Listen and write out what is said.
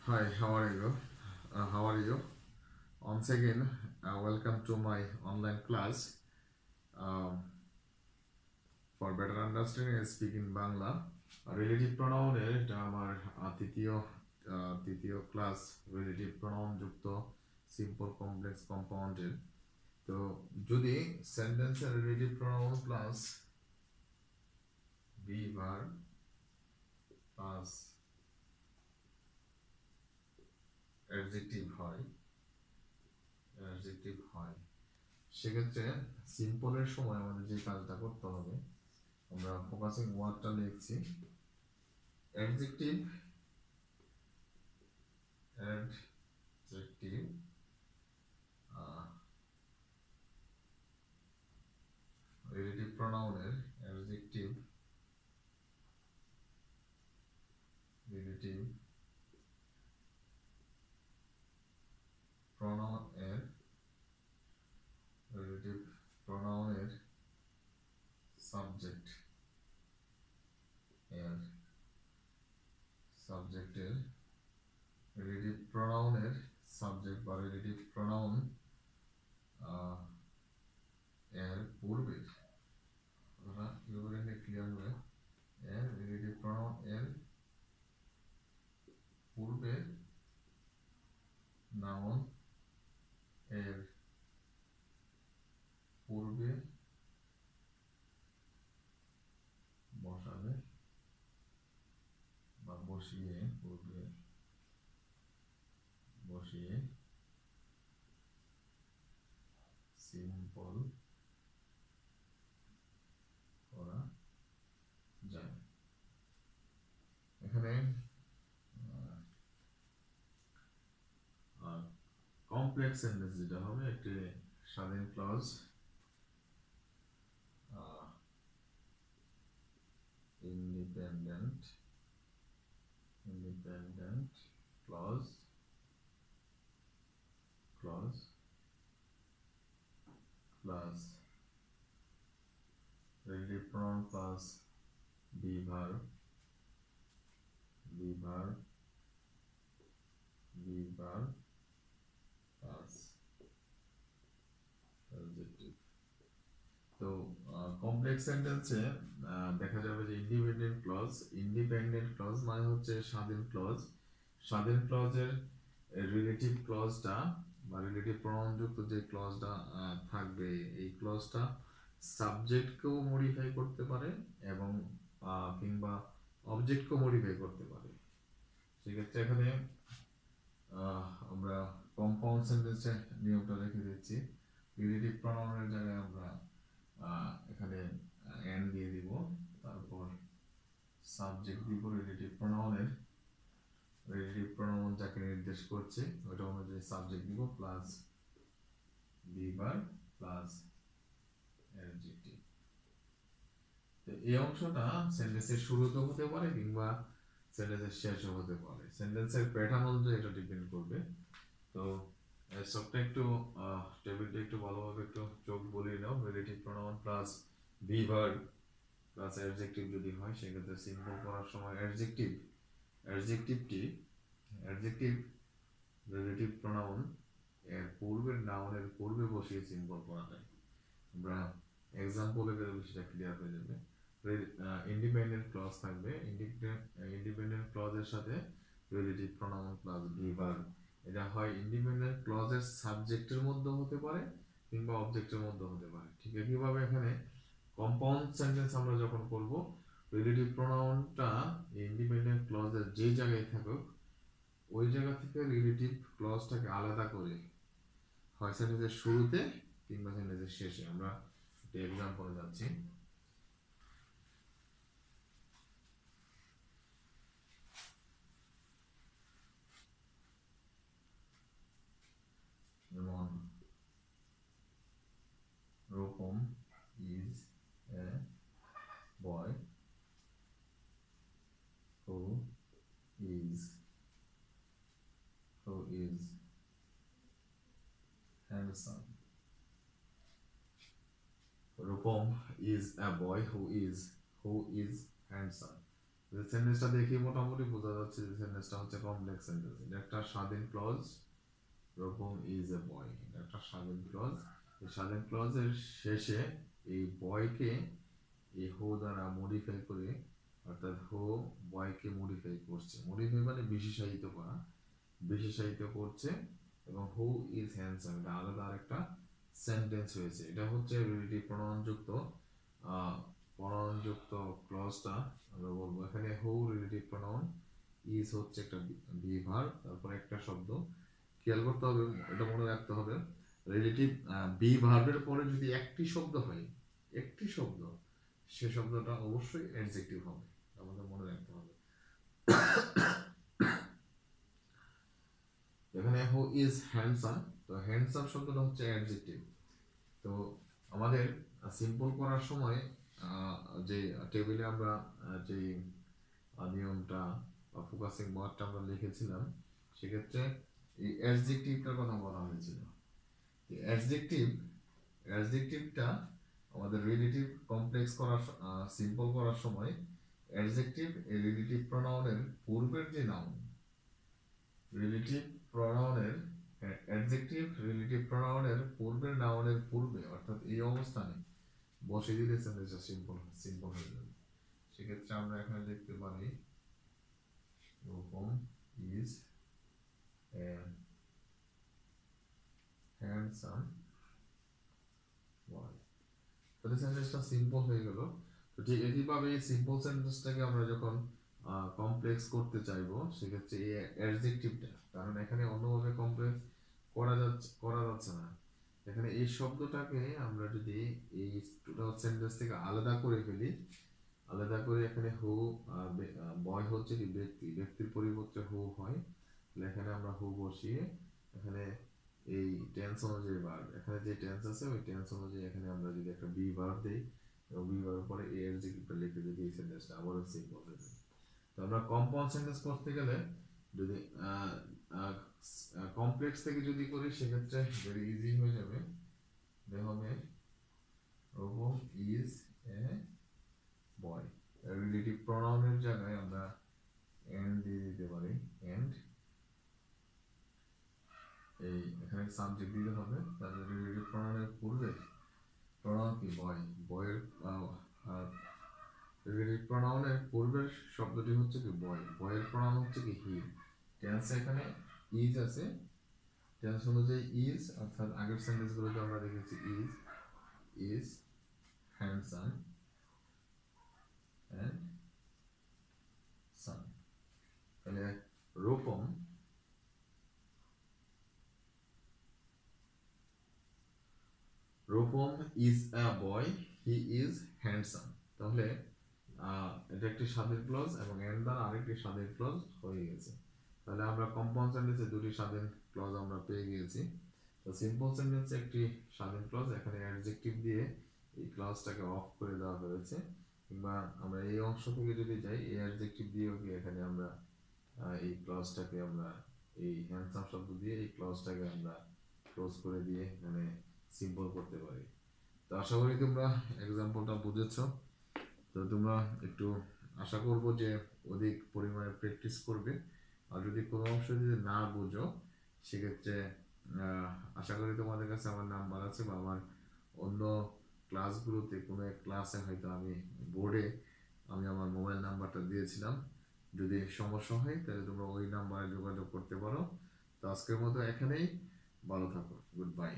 Hi, how are you? How are you? Once again, welcome to my online class. Um, for better understanding, I speak in Bangla. Relative প্রোনাউনের এটা আমার তৃতীয় class relative pronoun যুক্ত simple complex কম্পাউন্ডের। তো যদি সেন্টেন্সের relative pronoun plus be verb plus adjective হয় সেক্ষেত্রে সিম্পলের সময় আমাদের যে কাজটা করতে হবে, আমরা ফোকাসিং ওয়ার্ডটা লিখছি অ্যাডজেক্টিভ অ্যাডজেক্টিভ রিলেটিভ প্রোনাউনের অ্যাডজেক্টিভ রিলেটিভ প্রোনাউন এর রিলেটিভ প্রোনাউনের সাবজেক্ট এর সাবজেক্টের রিলেটিভ প্রোনাউনের সাবজেক্ট বা রিলেটিভ প্রোনাউন এর পূর্বের ক্লিয়ার হবে এর রিলেটিভ প্রোনাউন এর পূর্বের নাউন এর পূর্বে বসাবে বা বসিয়ে পূর্বে বসিয়ে সিম্পল করা যায়। এখানে কমপ্লেক্স সেন্টেন্স যেটা হবে একটি স্বাধীন clause independent clause plus relative pronoun plus be verb plus adjective. তো কমপ্লেক্স সেন্টেন্সে দেখা যাবে যে ইন্ডিপেন্ডেন্ট ক্লজ মানে হচ্ছে স্বাধীন ক্লজের রিলেটিভ ক্লজটা বা রিলেটিভ প্রোনাউন যুক্ত যে ক্লজটা থাকবে, এই ক্লজটা সাবজেক্টকেও মডিফাই করতে পারে এবং কিংবা অবজেক্টকেও মডিফাই করতে পারে। সেক্ষেত্রে এখানে আমরা কম্পাউন্ড সেন্টেন্সের নিয়মটা রেখে দিচ্ছি। রিলেটিভ প্রোনাউনের জায়গায় আমরা এখানে এন দিয়ে দিব, তারপর সাবজেক্ট দিব রিলেটিভ প্রোনাউন যাকে নির্দেশ করছে ওটা অনুযায়ী সাবজেক্ট দিব plus be verb plus adjective. তো এই অংশটা সেন্টেন্সের শুরুতেও হতে পারে কিংবা সেন্টেন্সের শেষও হতে পারে, সেন্টেন্সের প্যাটার্ন অনুযায়ী এটা ডিপেন্ড করবে। তো সবটা একটু টেবিলটা একটু ভালোভাবে একটু চোখ বলিয়ে নাও। Relative pronoun plus be verb plus adjective যদি হয় সেক্ষেত্রে সিম্পল করার সময় অ্যাডজেক্টিভ রিলেটিভ প্রোনাউন এর পূর্বের নাউনের পূর্বে বসিয়ে সিম্পল করা যায়। আমরা এক্সাম্পলে গেলে সেটা ক্লিয়ার হয়ে যাবে। ইন্ডিপেন্ডেন্ট ক্লজ থাকবে, ইন্ডিপেন্ডেন্ট ক্লজের সাথে relative pronoun plus be verb. এটা হয় ইন্ডিপেন্ডেন্ট ক্লজের সাবজেক্টের মধ্যে হতে পারে কিংবা অবজেক্টের মধ্যে হতে পারে। ঠিক একইভাবে এখানে কম্পাউন্ড সেন্টেন্স আমরা যখন করব, রিলেটিভ প্রোনাউনটা ইন্ডিপেন্ডেন্ট ক্লজের যে জায়গায় থাকুক ওই জায়গা থেকে রিলেটিভ ক্লজটাকে আলাদা করে হয় সেন্টেন্সের শুরুতে কিংবা সেন্টেন্সের শেষে। আমরা একটা এক্সাম্পলে যাচ্ছি। যেমন Rupam is a boy who is handsome. Rupam is a boy who is handsome. সেন্টেন্সটা দেখে মোটামুটি বোঝা যাচ্ছে যে সেন্টেন্সটা হচ্ছে কমপ্লেক্স সেন্টেন্স। এটা একটা স্বাধীন ক্লজ, রকম ইজ এ বয়, এটা একটা স্বাধীন ক্লজ। এই স্বাধীন ক্লজের শেষে এই বয়কে এই হো দ্বারা মডিফাই করে, অর্থাৎ হো বয়কে মডিফাই করছে, মডিফাই মানে বিশেষায়িত করা, বিশেষায়িত করছে, এবং হু ইজ হ্যান্ডসাম এটা আলাদা আরেকটা সেন্টেন্স হয়েছে। এটা হচ্ছে রিলেটিভ প্রণয়নযুক্ত প্রণয়নযুক্ত ক্লজটা আমরা বলবো। এখানে হু রিলেটিভ প্রনাউন, ইজ হচ্ছে একটা বি ভার্ব, তারপর একটা শব্দ। খেয়াল করতে হবে, এটা মনে রাখতে হবে, রিলেটিভ বি ভার্বের পরে যদি একটি শব্দ হয়, একটি শব্দ, সে শব্দটা অবশ্যই অ্যাডজেক্টিভ হবে, আমাদের মনে রাখতে হবে। এখানে হু ইজ হ্যান্ডসাম, তো হ্যান্ডসাম শব্দটা হচ্ছে অ্যাডজেক্টিভ। তো আমাদের সিম্পল করার সময় যে টেবিলে আমরা যে নিয়মটা বা ফোকাসিং ওয়ার্ডটা আমরা লিখেছিলাম, সেক্ষেত্রে এই অ্যাডজেক্টিভটার কথা বলা হয়েছিল। অ্যাডজেক্টিভটা আমাদের রিলেটিভ কমপ্লেক্স করার সিম্পল করার সময় অ্যাডজেক্টিভ এই রিলেটিভ প্রনাউনের পূর্বের যে নাউন, রিলেটিভ প্রনাউনের অ্যাডজেক্টিভ রিলেটিভ প্রনাউনের পূর্বের নাউনের পূর্বে, অর্থাৎ এই অবস্থানে বসে দিলে সেন্টেন্সটা সিম্পল হয়ে যাবে। সেক্ষেত্রে আমরা এখানে লিখতে পারি Rupam is a handsome boy, তাহলে সেন্টেন্সটা সিম্পল হয়ে গেল। তো ঠিক একইভাবে এই সিম্পল সেন্টেন্সটাকে আমরা যখন কমপ্লেক্স করতে চাইবো, সেক্ষেত্রে এই অ্যাডজেক্টিভটা, কারণ এখানে অন্যভাবে কমপ্লেক্স করা যাচ্ছে না, এখানে এই শব্দটাকে আমরা যদি এই টোটাল সেন্টেন্স থেকে আলাদা করে ফেলি, আলাদা করে এখানে হু বয় হচ্ছে কি ব্যক্তি, ব্যক্তির পরিবর্তে হু হয়, তাহলে এখানে আমরা হু বসিয়ে এখানে এই টেন্স অনুযায়ী ভার্ব, এখানে যে টেন্স আছে ওই টেন্স অনুযায়ী এখানে আমরা যদি একটা বি ভার্ব দেই এবং বি ভার্বের পরে এ এর যে লিখে যদি এই সেন্টেন্সটা আবারও সিম্পল হয়ে যাবে। তো আমরা কম্পাউন্ড সেন্টেন্স করতে গেলে যদি কমপ্লেক্স থেকে যদি করি, সেক্ষেত্রে ভেরি ইজি হয়ে যাবে। হবে Rupam is a boy, relative প্রনাউনের জায়গায় আমরা এন্ড দিয়ে দিতে পারি, এন্ড এই এখানে সাবজেক্ট দিতে হবে, তাহলে রিলেটিভ প্রনাউনের পূর্বে প্রনাউন কি বয়, বয়ের রিলেটিভ প্রনাউনের পূর্বের শব্দটি হচ্ছে কি বয়, বয়ের প্রনাউন হচ্ছে কি হি, টেন্স এখানে ইজ আছে, টেন্স অনুযায়ী ইজ, অর্থাৎ আগের সেন্টেন্সগুলোতে আমরা দেখেছি ইজ হ্যান্ডসাম অ্যান্ড সান, তাহলে Rupam is a boy, he is handsome, তাহলে এটা একটি স্বাধীন ক্লজ এবং এন্ড দ্বারা আরেকটি স্বাধীন ক্লজ হয়ে গেছে। তাহলে আমরা কম্পাউন্ড সেন্টেন্সে দুটি স্বাধীন ক্লজ আমরা পেয়ে গিয়েছি। তো সিম্পল সেন্টেন্সে একটি স্বাধীন ক্লজ, এখানে অ্যাডজেক্টিভ দিয়ে এই ক্লজটাকে অফ করে দেওয়া হয়েছে, কিংবা আমরা এই অংশ থেকে যদি যাই, এই অ্যাডজেক্টিভ দিয়েও কি এখানে আমরা এই ক্লজটাকে আমরা এই হ্যান্ডসাম শব্দ দিয়ে এই ক্লজটাকে আমরা ক্লোজ করে দিয়ে এখানে সিম্পল করতে পারি। তো আশা করি তোমরা এক্সাম্পলটা বুঝেছো। তো তোমরা একটু আশা করব যে অধিক পরিমাণে প্র্যাকটিস করবে, আর যদি কোনো অংশ যদি না বুঝো, সেক্ষেত্রে আশা করি তোমাদের কাছে আমার নাম্বার আছে, বা আমার অন্য ক্লাসগুলোতে কোনো এক ক্লাসে হয়তো আমি বোর্ডে আমি আমার মোবাইল নাম্বারটা দিয়েছিলাম, যদি সমস্যা হয় তাহলে তোমরা ওই নাম্বারে যোগাযোগ করতে পারো। তো আজকের মতো এখানেই, ভালো থাকো, গুড বাই।